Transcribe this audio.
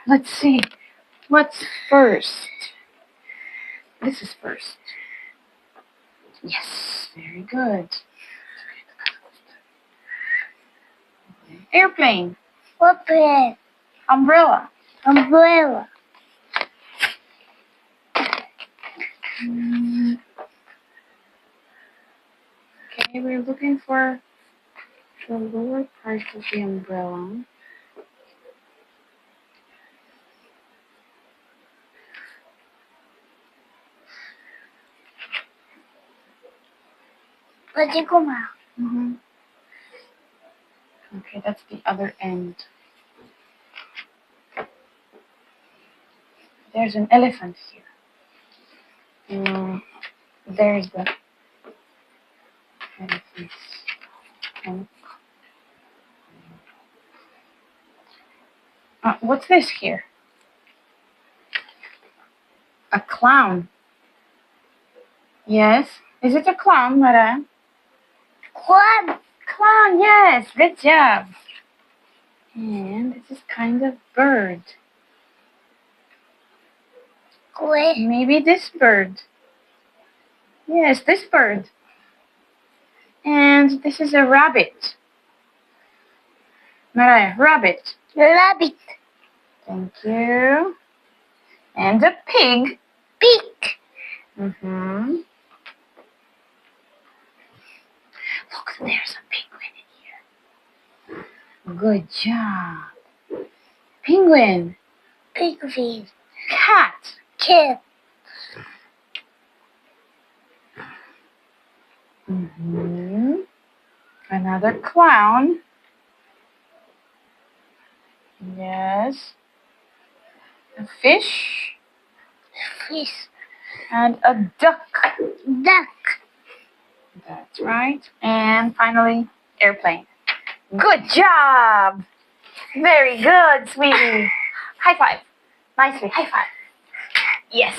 Let's see. What's first? This is first. Yes, very good. Airplane. What plane? Umbrella. Umbrella. Okay, we're looking for the lower part of the umbrella. Pwede ko ma. Okay, that's the other end. There's an elephant here. There's the elephant's trunk. What's this here? A clown. Yes. Is it a clown, Maraya? Crab. Clown, yes. Good job. And this is kind of bird. Koi. Maybe this bird. Yes, this bird. And this is a rabbit. Maraya, rabbit. Rabbit. Thank you. And a pig. Pig. Look, there's a penguin in here. Good job. Penguin. Pigweed. Cat. Kid. Another clown. Yes. A fish. Fish. And a duck. Duck. That's right. And finally, airplane. Good job! Very good, sweetie. High five. Nicely, high five. Yes.